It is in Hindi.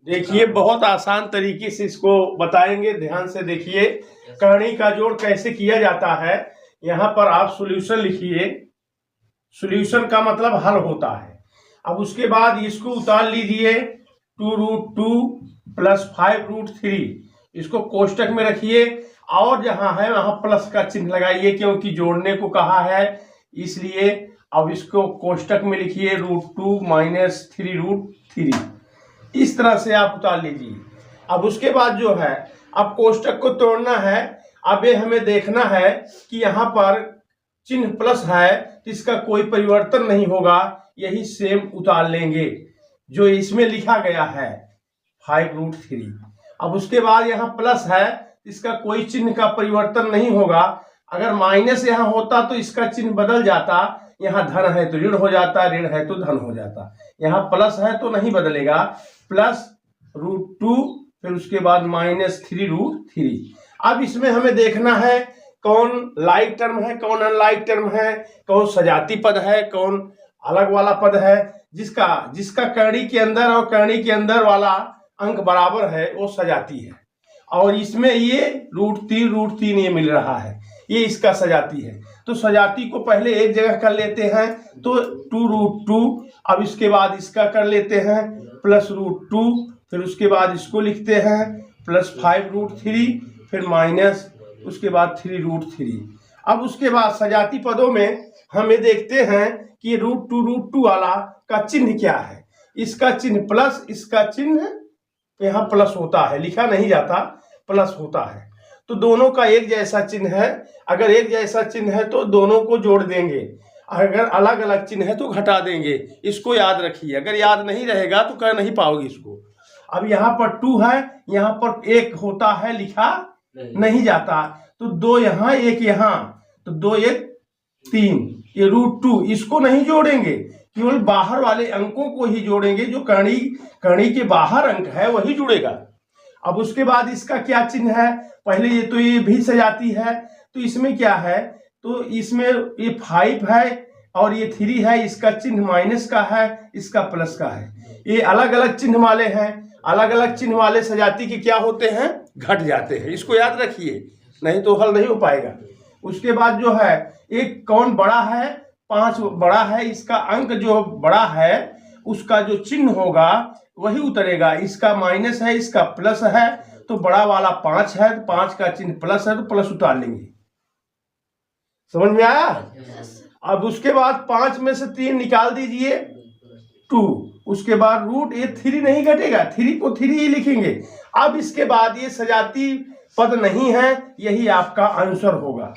देखिए बहुत आसान तरीके से इसको बताएंगे, ध्यान से देखिए। कहानी का जोड़ कैसे किया जाता है। यहाँ पर आप सॉल्यूशन लिखिए। सॉल्यूशन का मतलब हल होता है। अब उसके बाद इसको उतार लीजिए। 2√2 + 5√3 इसको कोष्टक में रखिए और जहां है वहां प्लस का चिन्ह लगाइए, क्योंकि जोड़ने को कहा है इसलिए। अब इसको कोष्टक में लिखिए √2 - 3√3। इस तरह से आप उतार लीजिए। अब उसके बाद जो है अब कोष्टक को तोड़ना है। अब ये हमें देखना है कि यहाँ पर चिन्ह प्लस है तो इसका कोई परिवर्तन नहीं होगा, यही सेम उतार लेंगे जो इसमें लिखा गया है 5√3। अब उसके बाद यहाँ प्लस है, इसका कोई चिन्ह का परिवर्तन नहीं होगा। अगर माइनस यहाँ होता तो इसका चिन्ह बदल जाता, यहाँ धन है तो ऋण हो जाता, ऋण है तो धन हो जाता। यहाँ प्लस है तो नहीं बदलेगा, +√2 फिर उसके बाद -3√3। अब इसमें हमें देखना है कौन लाइक टर्म है, कौन अनलाइक टर्म है, कौन सजाती पद है, कौन अलग वाला पद है। जिसका करणी के अंदर और करणी के अंदर वाला अंक बराबर है वो सजाती है। और इसमें ये √3 ये मिल रहा है, ये इसका सजाती है। तो सजाती को पहले एक जगह कर लेते हैं, तो 2√2। अब इसके बाद इसका कर लेते हैं +√2, फिर उसके बाद इसको लिखते हैं +5√3, फिर माइनस उसके बाद 3√3। अब उसके बाद सजाती पदों में हमें देखते हैं कि √2 वाला का चिन्ह क्या है। इसका चिन्ह प्लस, इसका चिन्ह यहाँ प्लस होता है, लिखा नहीं जाता, प्लस होता है। तो दोनों का एक जैसा चिन्ह है। अगर एक जैसा चिन्ह है तो दोनों को जोड़ देंगे, अगर अलग अलग चिन्ह है तो घटा देंगे। इसको याद रखिए, अगर याद नहीं रहेगा तो कर नहीं पाओगे इसको। अब यहाँ पर 2 है, यहाँ पर 1 होता है, लिखा नहीं जाता, तो 2 यहाँ 1 यहाँ, तो 2 1 3। ये √2 इसको नहीं जोड़ेंगे, केवल बाहर वाले अंकों को ही जोड़ेंगे। जो कणी के बाहर अंक है वही जुड़ेगा। अब उसके बाद इसका क्या चिन्ह है, पहले ये भी सजाती है, तो इसमें क्या है, तो इसमें ये 5 है और ये 3 है, इसका चिन्ह माइनस का है, इसका प्लस का है। ये अलग अलग चिन्ह वाले हैं। अलग अलग चिन्ह वाले सजाती के क्या होते हैं, घट जाते हैं। इसको याद रखिए, नहीं तो हल नहीं हो पाएगा। उसके बाद जो है एक कौन बड़ा है, 5 बड़ा है, इसका अंक जो बड़ा है उसका जो चिन्ह होगा वही उतरेगा। इसका माइनस है, इसका प्लस है, तो बड़ा वाला 5 है, तो 5 का चिन्ह प्लस है तो प्लस उतार लेंगे। समझ में आया? अब उसके बाद 5 में से 3 निकाल दीजिए, 2। उसके बाद ये 3 नहीं घटेगा, 3 को 3 ही लिखेंगे। अब इसके बाद ये सजाती पद नहीं है, यही आपका आंसर होगा।